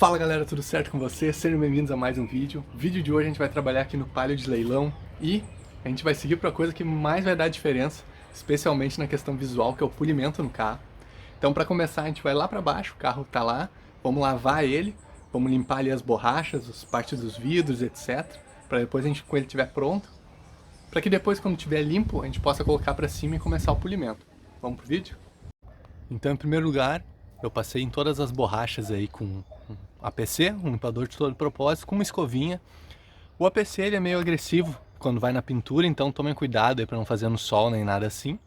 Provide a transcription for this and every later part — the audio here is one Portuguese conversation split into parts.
Fala galera, tudo certo com vocês? Sejam bem-vindos a mais um vídeo. No vídeo de hoje a gente vai trabalhar aqui no palio de leilão e a gente vai seguir para a coisa que mais vai dar diferença, especialmente na questão visual, que é o polimento no carro. Então para começar a gente vai lá para baixo, o carro tá lá, vamos lavar ele, vamos limpar ali as borrachas, as partes dos vidros, etc. Para depois a gente, quando ele estiver pronto, para que depois quando estiver limpo a gente possa colocar para cima e começar o polimento. Vamos pro vídeo? Então em primeiro lugar, eu passei em todas as borrachas aí com um APC, um limpador de todo propósito, com uma escovinha. O APC ele é meio agressivo quando vai na pintura, então tomem cuidado aí para não fazer no sol nem nada assim.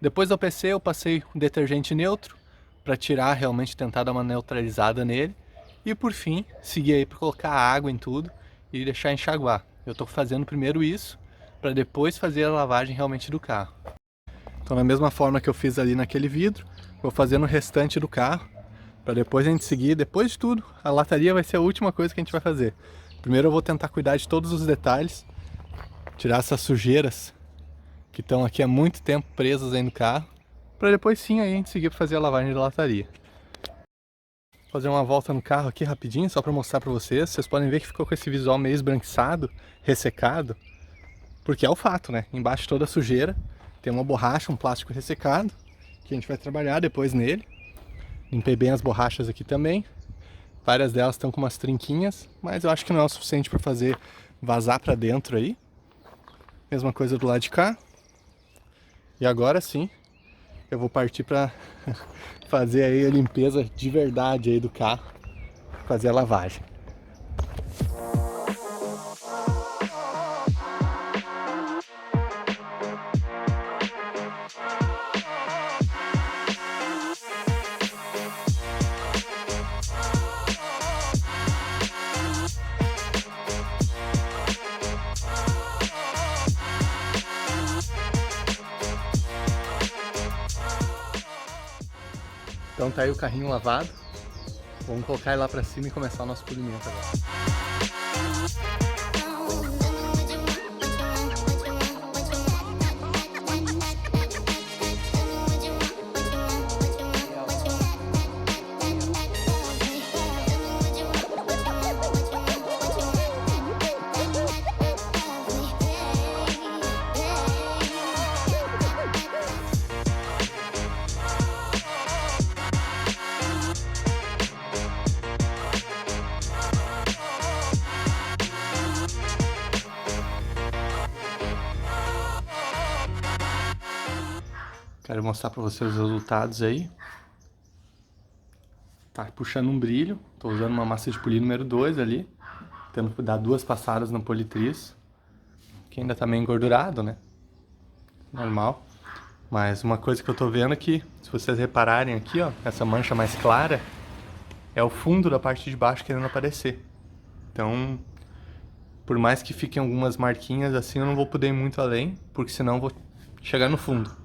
Depois do APC eu passei um detergente neutro para tirar, realmente tentar dar uma neutralizada nele. E por fim, segui aí para colocar água em tudo e deixar enxaguar. Eu estou fazendo primeiro isso, para depois fazer a lavagem realmente do carro. Então da mesma forma que eu fiz ali naquele vidro, vou fazer no restante do carro, para depois a gente seguir. Depois de tudo, a lataria vai ser a última coisa que a gente vai fazer. Primeiro eu vou tentar cuidar de todos os detalhes, tirar essas sujeiras que estão aqui há muito tempo presas aí no carro, para depois sim aí a gente seguir para fazer a lavagem da lataria. Vou fazer uma volta no carro aqui rapidinho, só para mostrar para vocês. Vocês podem ver que ficou com esse visual meio esbranquiçado, ressecado, porque é o fato, né? Embaixo toda a sujeira, tem uma borracha, um plástico ressecado, que a gente vai trabalhar depois nele. Limpei bem as borrachas aqui também. Várias delas estão com umas trinquinhas, mas eu acho que não é o suficiente para fazer vazar para dentro aí. Mesma coisa do lado de cá. E agora sim, eu vou partir para fazer aí a limpeza de verdade aí do carro, fazer a lavagem. Então tá aí o carrinho lavado. Vamos colocar ele lá pra cima e começar o nosso polimento agora. Quero mostrar para vocês os resultados aí. Tá puxando um brilho. Tô usando uma massa de polir número 2 ali. Tendo que dar 2 passadas na politriz. Que ainda tá meio engordurado, né? Normal. Mas uma coisa que eu tô vendo é que, se vocês repararem aqui, ó, essa mancha mais clara, é o fundo da parte de baixo querendo aparecer. Então, por mais que fiquem algumas marquinhas assim, eu não vou poder ir muito além, porque senão eu vou chegar no fundo.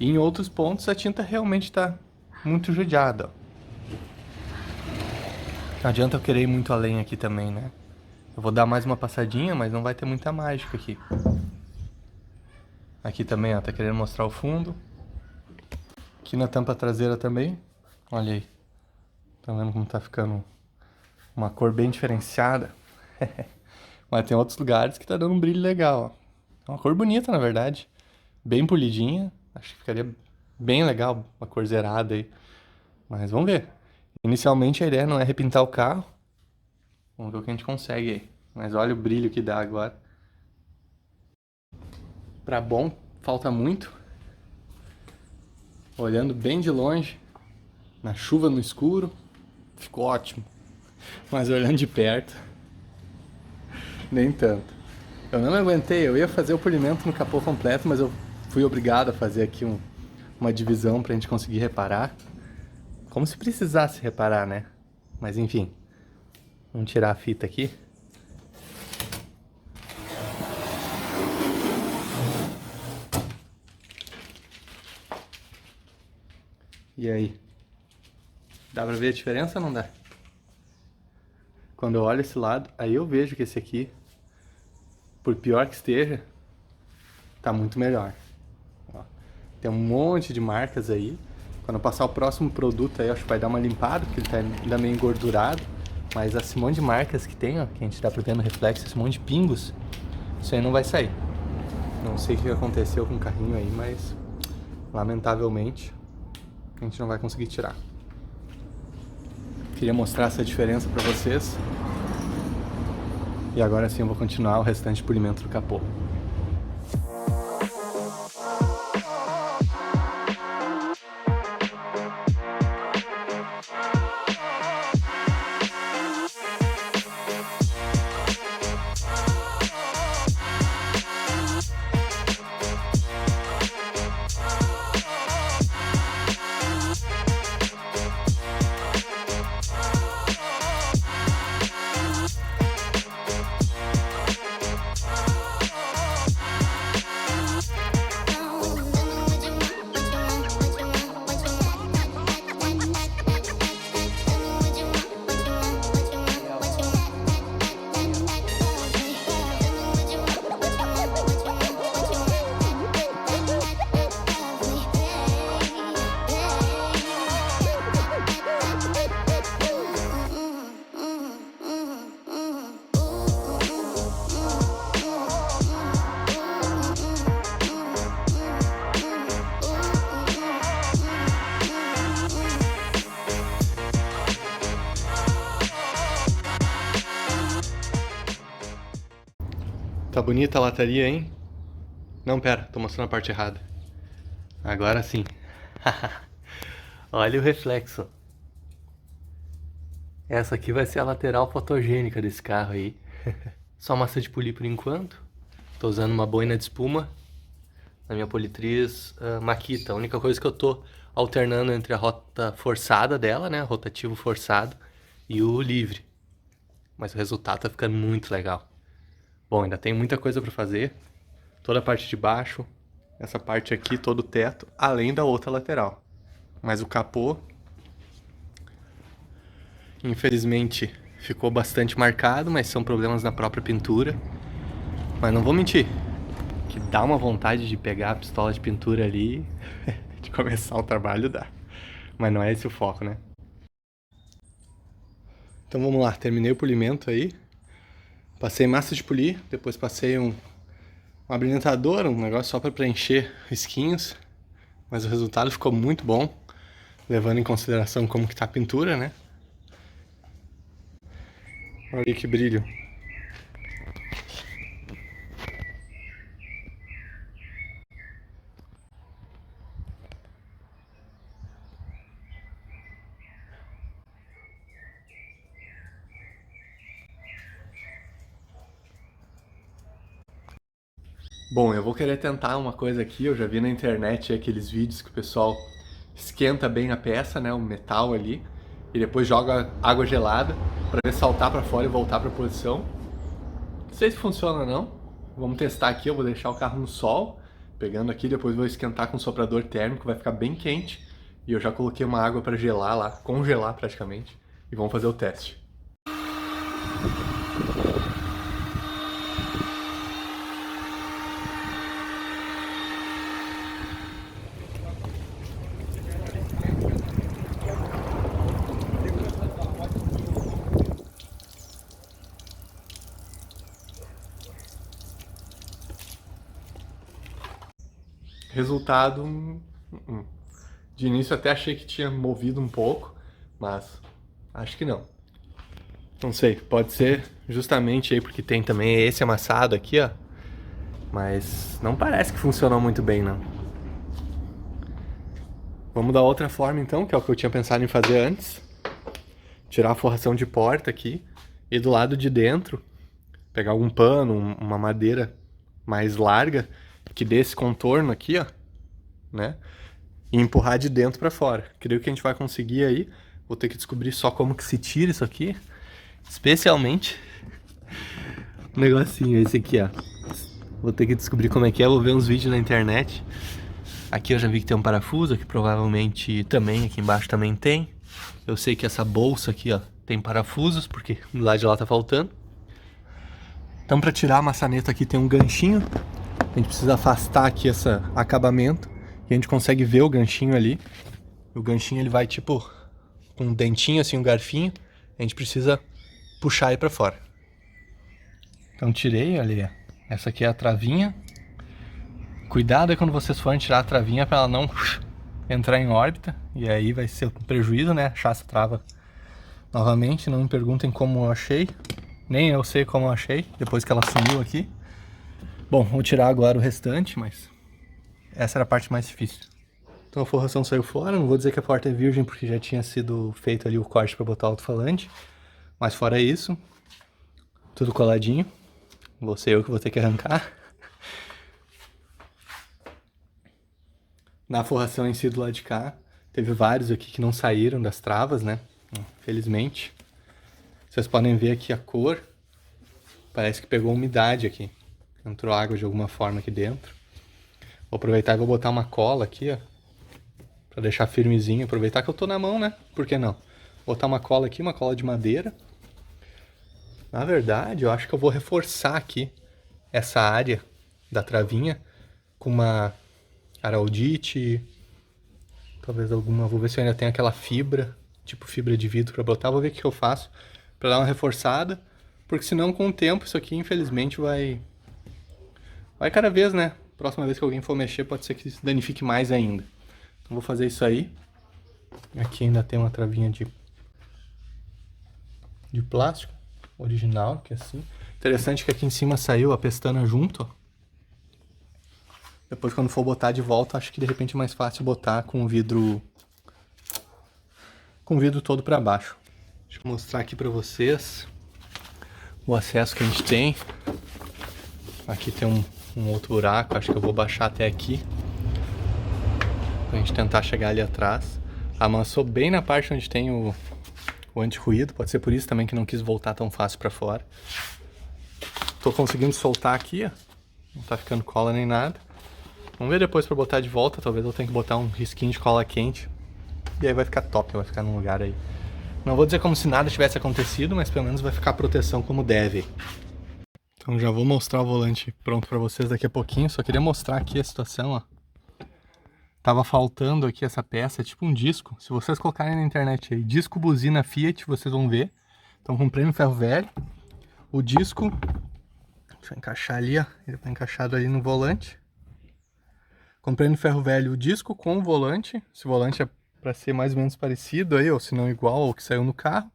E em outros pontos a tinta realmente está muito judiada. Não adianta eu querer ir muito além aqui também, né? Eu vou dar mais uma passadinha, mas não vai ter muita mágica aqui. Aqui também, ó, tá querendo mostrar o fundo. Aqui na tampa traseira também. Olha aí. Tá vendo como tá ficando uma cor bem diferenciada? Mas tem outros lugares que tá dando um brilho legal, ó. É uma cor bonita, na verdade. Bem polidinha. Acho que ficaria bem legal uma cor zerada aí. Mas vamos ver. Inicialmente a ideia não é repintar o carro. Vamos ver o que a gente consegue aí. Mas olha o brilho que dá agora. Pra bom, falta muito. Olhando bem de longe, na chuva, no escuro, ficou ótimo. Mas olhando de perto, nem tanto. Eu não me aguentei, eu ia fazer o polimento no capô completo, mas eu fui obrigado a fazer aqui uma divisão pra gente conseguir reparar. Como se precisasse reparar, né? Mas enfim, vamos tirar a fita aqui. E aí? Dá pra ver a diferença ou não dá? Quando eu olho esse lado, aí eu vejo que esse aqui, por pior que esteja, tá muito melhor. Ó, tem um monte de marcas aí, Quando eu passar o próximo produto aí, acho que vai dar uma limpada, porque ele tá ainda meio engordurado. Mas esse monte de marcas que tem, ó, que a gente dá pra ver no reflexo, esse monte de pingos, isso aí não vai sair. Não sei o que aconteceu com o carrinho aí, mas lamentavelmente a gente não vai conseguir tirar. Queria mostrar essa diferença pra vocês. E agora sim eu vou continuar o restante de polimento do capô. Tá bonita a lataria, hein? Não, pera, tô mostrando a parte errada. Agora sim. Olha o reflexo. Essa aqui vai ser a lateral fotogênica desse carro aí. Só massa de polir por enquanto. Tô usando uma boina de espuma na minha politriz Makita. A única coisa que eu tô alternando entre a rota forçada dela, né? Rotativo forçado e o livre. Mas o resultado tá ficando muito legal. Bom, ainda tem muita coisa pra fazer. Toda a parte de baixo, essa parte aqui, todo o teto, além da outra lateral. Mas o capô, infelizmente, ficou bastante marcado, mas são problemas na própria pintura. Mas não vou mentir, que dá uma vontade de pegar a pistola de pintura ali, de começar o trabalho, dá. Mas não é esse o foco, né? Então vamos lá, terminei o polimento aí. Passei massa de polir, depois passei um abrilhantador, um negócio só para preencher risquinhos. Mas o resultado ficou muito bom, levando em consideração como que tá a pintura, né? Olha que brilho. Bom, eu vou querer tentar uma coisa aqui, eu já vi na internet aqueles vídeos que o pessoal esquenta bem a peça, né, o metal ali, e depois joga água gelada para ver saltar para fora e voltar para a posição. Não sei se funciona ou não, vamos testar aqui, eu vou deixar o carro no sol, pegando aqui, depois vou esquentar com soprador térmico, vai ficar bem quente, e eu já coloquei uma água para gelar lá, congelar praticamente, e vamos fazer o teste. Resultado, de início até achei que tinha movido um pouco, mas acho que não. Não sei, pode ser justamente aí porque tem também esse amassado aqui, ó. Mas não parece que funcionou muito bem, não. Vamos dar outra forma então, que é o que eu tinha pensado em fazer antes. Tirar a forração de porta aqui e do lado de dentro pegar algum pano, uma madeira mais larga que dê esse contorno aqui, ó, né? E empurrar de dentro pra fora. Creio que a gente vai conseguir aí. Vou ter que descobrir só como que se tira isso aqui. Especialmente um negocinho esse aqui, ó. Vou ter que descobrir como é que é. Vou ver uns vídeos na internet. Aqui eu já vi que tem um parafuso. Aqui provavelmente também. Aqui embaixo também tem. Eu sei que essa bolsa aqui, ó, tem parafusos, porque do lado de lá tá faltando. Então pra tirar a maçaneta aqui tem um ganchinho. A gente precisa afastar aqui esse acabamento. E a gente consegue ver o ganchinho ali. O ganchinho ele vai tipo com um dentinho assim, um garfinho. A gente precisa puxar ele pra fora. Então tirei, olha, essa aqui é a travinha. Cuidado aí quando vocês forem tirar a travinha pra ela não entrar em órbita. E aí vai ser um prejuízo, né? Achar essa trava novamente. Não me perguntem como eu achei. Nem eu sei como eu achei, depois que ela sumiu aqui. Bom, vou tirar agora o restante, mas essa era a parte mais difícil. Então a forração saiu fora, não vou dizer que a porta é virgem porque já tinha sido feito ali o corte para botar o alto-falante. Mas fora isso, tudo coladinho. Vou ser eu que vou ter que arrancar. Na forração em si do lado de cá, teve vários aqui que não saíram das travas, né? Infelizmente. Vocês podem ver aqui a cor. Parece que pegou umidade aqui. Entrou água de alguma forma aqui dentro. Vou aproveitar e vou botar uma cola aqui, ó. Pra deixar firmezinho. Aproveitar que eu tô na mão, né? Por que não? Botar uma cola aqui, uma cola de madeira. Na verdade, eu acho que eu vou reforçar aqui essa área da travinha com uma araldite. Talvez alguma... Vou ver se eu ainda tenho aquela fibra, tipo fibra de vidro pra botar. Vou ver o que eu faço pra dar uma reforçada. Porque senão, com o tempo, isso aqui, infelizmente, vai cada vez, né? Próxima vez que alguém for mexer, pode ser que se danifique mais ainda. Então, vou fazer isso aí. Aqui ainda tem uma travinha de plástico original, que é assim. Interessante que aqui em cima saiu a pestana junto, ó. Depois, quando for botar de volta, acho que de repente é mais fácil botar com o vidro todo pra baixo. Deixa eu mostrar aqui pra vocês o acesso que a gente tem. Aqui tem um outro buraco, acho que eu vou baixar até aqui pra gente tentar chegar ali atrás. Amassou bem na parte onde tem o anti-ruído, pode ser por isso também que não quis voltar tão fácil pra fora. Tô conseguindo soltar aqui, ó. Não tá ficando cola nem nada. Vamos ver depois pra botar de volta, talvez eu tenha que botar um risquinho de cola quente. E aí vai ficar top, vai ficar num lugar aí. Não vou dizer como se nada tivesse acontecido, mas pelo menos vai ficar a proteção como deve. Então já vou mostrar o volante pronto pra vocês daqui a pouquinho. Só queria mostrar aqui a situação, ó. Tava faltando aqui essa peça, tipo um disco. Se vocês colocarem na internet aí, disco buzina Fiat, vocês vão ver. Então comprei no ferro velho. O disco, deixa eu encaixar ali, ó. Ele tá encaixado ali no volante. Comprei no ferro velho o disco com o volante. Esse volante é pra ser mais ou menos parecido aí, ou se não igual ao que saiu no carro.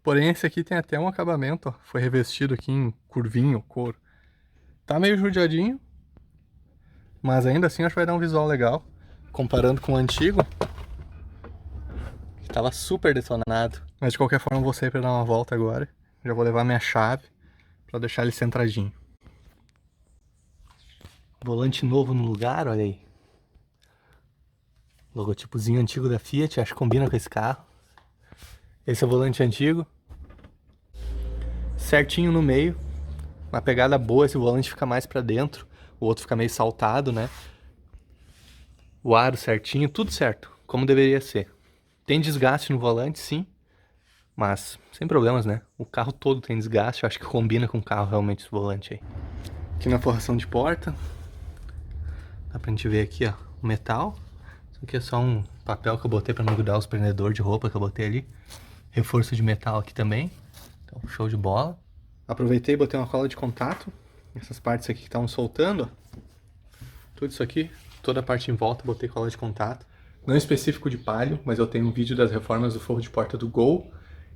Porém, esse aqui tem até um acabamento, ó. Foi revestido aqui em curvinho, couro. Tá meio judiadinho, mas ainda assim acho que vai dar um visual legal. Comparando com o antigo, que tava super detonado. Mas de qualquer forma eu vou sair pra dar uma volta agora. Já vou levar minha chave pra deixar ele centradinho. Volante novo no lugar, olha aí. Logotipozinho antigo da Fiat, acho que combina com esse carro. Esse é o volante antigo. Certinho no meio. Uma pegada boa, esse volante fica mais pra dentro. O outro fica meio saltado, né? O aro certinho, tudo certo, como deveria ser. Tem desgaste no volante, sim. Mas sem problemas, né? O carro todo tem desgaste, eu acho que combina com o carro realmente esse volante aí. Aqui na forração de porta. Dá pra gente ver aqui, ó, o metal. Isso aqui é só um papel que eu botei pra não grudar os prendedores de roupa que eu botei ali. Reforço de metal aqui também. Então, show de bola. Aproveitei e botei uma cola de contato. Essas partes aqui que estavam soltando, ó. Tudo isso aqui, toda a parte em volta, botei cola de contato. Não específico de Palio, mas eu tenho um vídeo das reformas do forro de porta do Gol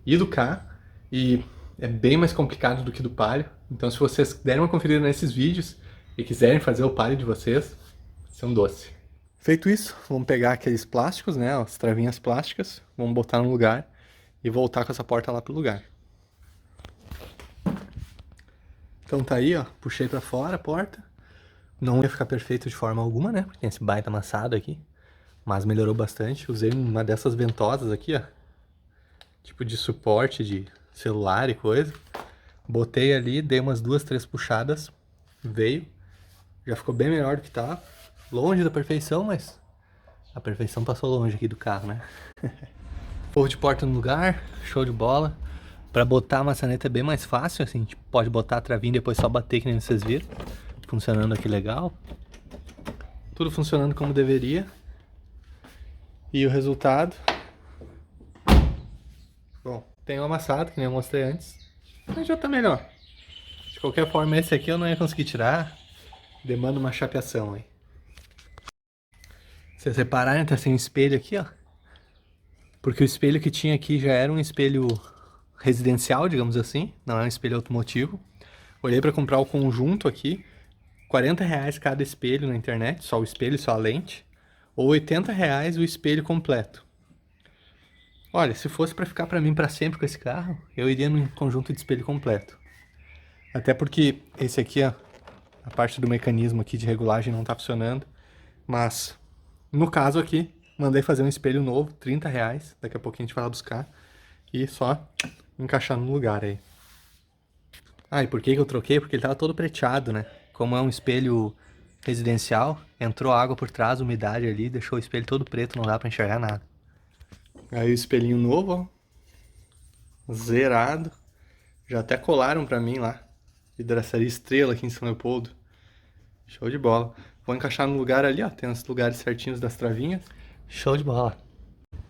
e do K. E é bem mais complicado do que do Palio. Então, se vocês derem uma conferida nesses vídeos e quiserem fazer o Palio de vocês, vai ser um doce. Feito isso, vamos pegar aqueles plásticos, né, as travinhas plásticas, vamos botar no lugar e voltar com essa porta lá pro lugar. Então tá aí, ó, puxei pra fora a porta. Não ia ficar perfeito de forma alguma, né, porque tem esse baita amassado aqui, mas melhorou bastante. Usei uma dessas ventosas aqui, ó, tipo de suporte de celular e coisa. Botei ali, dei umas 2, 3 puxadas, veio, já ficou bem melhor do que tava. Longe da perfeição, mas a perfeição passou longe aqui do carro, né? Forro de porta no lugar, show de bola. Pra botar a maçaneta é bem mais fácil, assim, tipo, pode botar a travinha e depois só bater, que nem vocês viram. Funcionando aqui legal. Tudo funcionando como deveria. E o resultado... Bom, tem um amassado, que nem eu mostrei antes. Mas já tá melhor. De qualquer forma, esse aqui eu não ia conseguir tirar. Demanda uma chapeação aí. Se vocês repararem, tá sem espelho aqui, ó. Porque o espelho que tinha aqui já era um espelho residencial, digamos assim. Não é um espelho automotivo. Olhei pra comprar o conjunto aqui. R$40 cada espelho na internet. Só o espelho, só a lente. Ou R$80 o espelho completo. Olha, se fosse pra ficar pra mim pra sempre com esse carro, eu iria num conjunto de espelho completo. Até porque esse aqui, ó, a parte do mecanismo aqui de regulagem não tá funcionando. Mas, no caso aqui, mandei fazer um espelho novo, R$30. Daqui a pouquinho a gente vai lá buscar. E só encaixar no lugar aí. Ah, e por que eu troquei? Porque ele tava todo preteado, né? Como é um espelho residencial, entrou água por trás, umidade ali, deixou o espelho todo preto, não dá pra enxergar nada. Aí o espelhinho novo, ó. Zerado. Já até colaram pra mim lá. Vidraçaria Estrela aqui em São Leopoldo. Show de bola. Vou encaixar no lugar ali, ó. Tem os lugares certinhos das travinhas. Show de bola.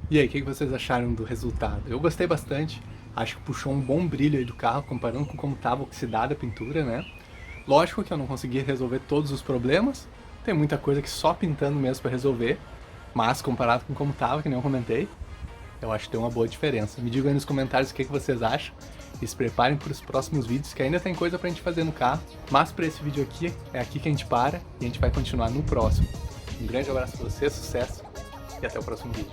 E aí, o que vocês acharam do resultado? Eu gostei bastante. Acho que puxou um bom brilho aí do carro, comparando com como estava oxidada a pintura, né? Lógico que eu não consegui resolver todos os problemas. Tem muita coisa que só pintando mesmo para resolver. Mas comparado com como estava, que nem eu comentei, eu acho que tem uma boa diferença. Me digam aí nos comentários o que vocês acham. E se preparem para os próximos vídeos, que ainda tem coisa pra gente fazer no carro. Mas para esse vídeo aqui, é aqui que a gente para e a gente vai continuar no próximo. Um grande abraço pra vocês, sucesso e até o próximo vídeo.